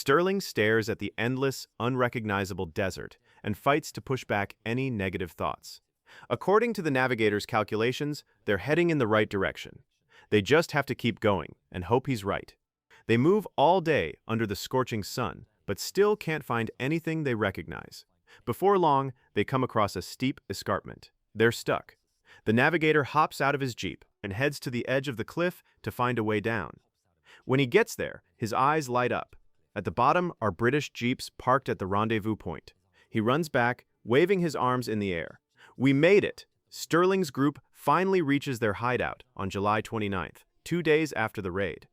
Stirling stares at the endless, unrecognizable desert and fights to push back any negative thoughts. According to the navigator's calculations, they're heading in the right direction. They just have to keep going and hope he's right. They move all day under the scorching sun, but still can't find anything they recognize. Before long, they come across a steep escarpment. They're stuck. The navigator hops out of his jeep and heads to the edge of the cliff to find a way down. When he gets there, his eyes light up. At the bottom are British jeeps parked at the rendezvous point. He runs back, waving his arms in the air. "We made it!" Stirling's group finally reaches their hideout on July 29th, 2 days after the raid.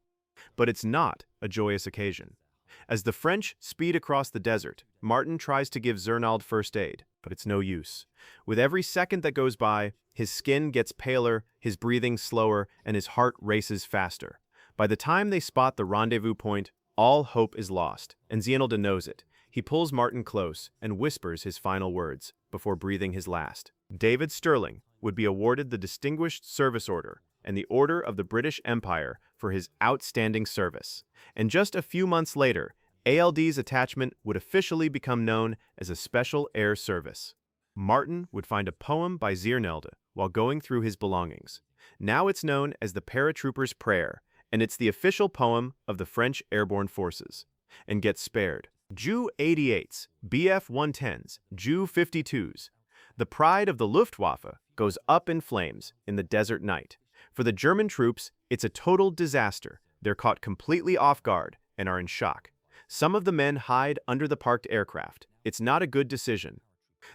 But it's not a joyous occasion. As the French speed across the desert, Martin tries to give Zernald first aid, but it's no use. With every second that goes by, his skin gets paler, his breathing slower, and his heart races faster. By the time they spot the rendezvous point, all hope is lost, and Zernald knows it. He pulls Martin close and whispers his final words before breathing his last. David Stirling would be awarded the Distinguished Service Order and the Order of the British Empire for his outstanding service. And just a few months later, ALD's attachment would officially become known as a Special Air Service. Martin would find a poem by Zernelde while going through his belongings. Now it's known as the Paratrooper's Prayer, and it's the official poem of the French Airborne Forces. And gets spared. Ju 88s, Bf 110s, Ju 52s. The pride of the Luftwaffe goes up in flames in the desert night. For the German troops, it's a total disaster. They're caught completely off guard and are in shock. Some of the men hide under the parked aircraft. It's not a good decision.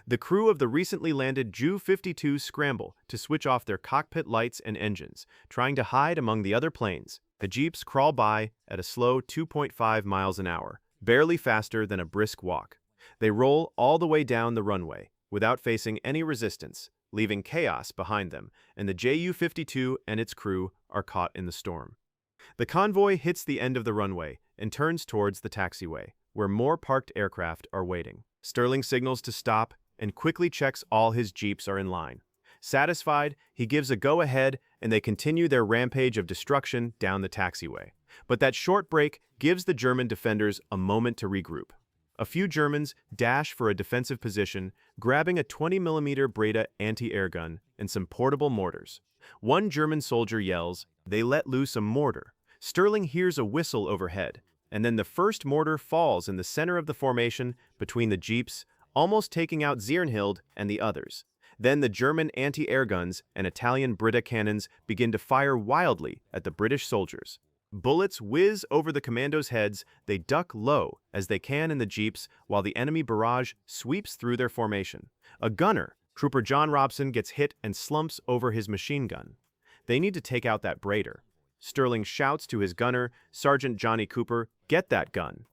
The crew of the recently landed Ju 52s scramble to switch off their cockpit lights and engines, trying to hide among the other planes. The jeeps crawl by at a slow 2.5 miles an hour, barely faster than a brisk walk. They roll all the way down the runway without facing any resistance, leaving chaos behind them, and the Ju-52 and its crew are caught in the storm. The convoy hits the end of the runway and turns towards the taxiway, where more parked aircraft are waiting. Stirling signals to stop and quickly checks all his jeeps are in line. Satisfied, he gives a go-ahead and they continue their rampage of destruction down the taxiway. But that short break gives the German defenders a moment to regroup. A few Germans dash for a defensive position, grabbing a 20mm Breda anti-air gun and some portable mortars. One German soldier yells, they let loose a mortar. Stirling hears a whistle overhead, and then the first mortar falls in the center of the formation between the jeeps, almost taking out Zernhild and the others. Then the German anti-air guns and Italian Breda cannons begin to fire wildly at the British soldiers. Bullets whiz over the commandos' heads, they duck low as they can in the jeeps while the enemy barrage sweeps through their formation. A gunner, Trooper John Robson, gets hit and slumps over his machine gun. They need to take out that Braider. Stirling shouts to his gunner, Sergeant Johnny Cooper, "Get that gun."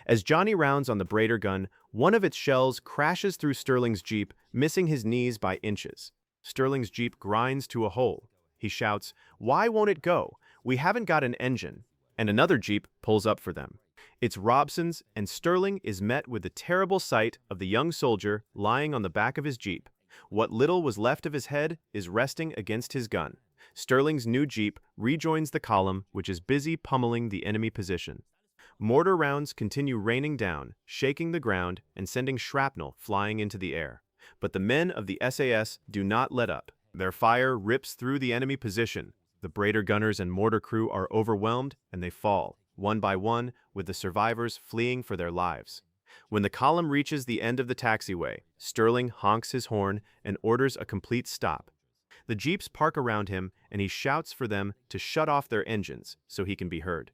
As Johnny rounds on the Braider gun, one of its shells crashes through Stirling's jeep, missing his knees by inches. Stirling's jeep grinds to a halt. He shouts, "Why won't it go? We haven't got an engine." And another jeep pulls up for them. It's Robson's, and Stirling is met with the terrible sight of the young soldier lying on the back of his jeep. What little was left of his head is resting against his gun. Stirling's new jeep rejoins the column, which is busy pummeling the enemy position. Mortar rounds continue raining down, shaking the ground and sending shrapnel flying into the air. But the men of the SAS do not let up. Their fire rips through the enemy position. The Braider gunners and mortar crew are overwhelmed, and they fall, one by one, with the survivors fleeing for their lives. When the column reaches the end of the taxiway, Stirling honks his horn and orders a complete stop. The jeeps park around him, and he shouts for them to shut off their engines so he can be heard.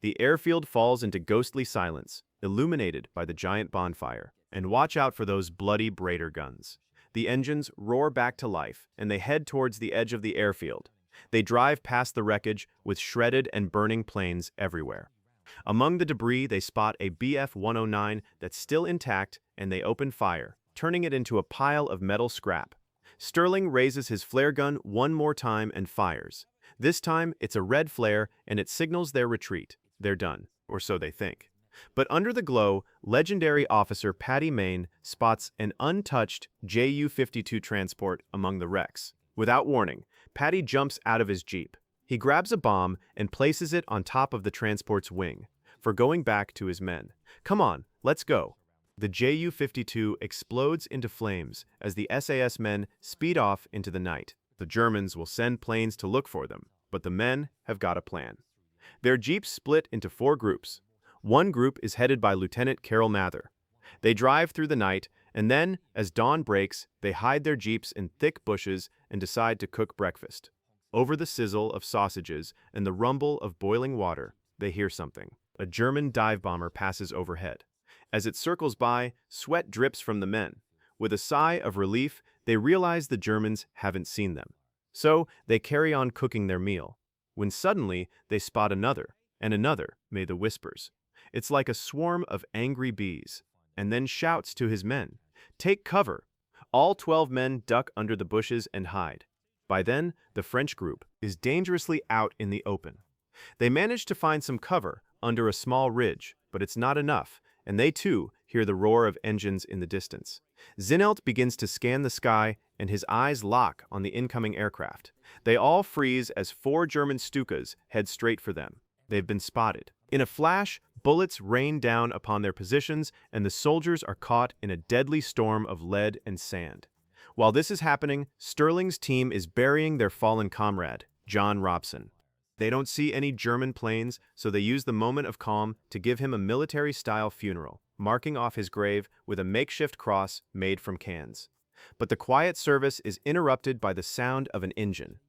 The airfield falls into ghostly silence, illuminated by the giant bonfire. And watch out for those bloody Braider guns. The engines roar back to life, and they head towards the edge of the airfield. They drive past the wreckage with shredded and burning planes everywhere. Among the debris, they spot a Bf 109 that's still intact, and they open fire, turning it into a pile of metal scrap. Stirling raises his flare gun one more time and fires. This time, it's a red flare, and it signals their retreat. They're done, or so they think. But under the glow, legendary officer Paddy Mayne spots an untouched Ju-52 transport among the wrecks. Without warning, Paddy jumps out of his jeep. He grabs a bomb and places it on top of the transport's wing. for going back to his men. Come on, let's go. The Ju-52 explodes into flames as the SAS men speed off into the night. The Germans will send planes to look for them, but the men have got a plan. Their jeeps split into 4 groups. One group is headed by Lieutenant Carroll Mather. They drive through the night, and then, as dawn breaks, they hide their jeeps in thick bushes and decide to cook breakfast. Over the sizzle of sausages and the rumble of boiling water, they hear something. A German dive bomber passes overhead. As it circles by, sweat drips from the men. With a sigh of relief, they realize the Germans haven't seen them. So, they carry on cooking their meal. When suddenly, they spot another, and another, may the whispers. It's like a swarm of angry bees, and then shouts to his men, "Take cover!" All 12 men duck under the bushes and hide. By then, the French group is dangerously out in the open. They manage to find some cover under a small ridge, but it's not enough, and they too hear the roar of engines in the distance. Zinelt begins to scan the sky, and his eyes lock on the incoming aircraft. They all freeze as 4 German Stukas head straight for them. They've been spotted. In a flash, bullets rain down upon their positions, and the soldiers are caught in a deadly storm of lead and sand. While this is happening, Stirling's team is burying their fallen comrade, John Robson. They don't see any German planes, so they use the moment of calm to give him a military-style funeral, marking off his grave with a makeshift cross made from cans. But the quiet service is interrupted by the sound of an engine.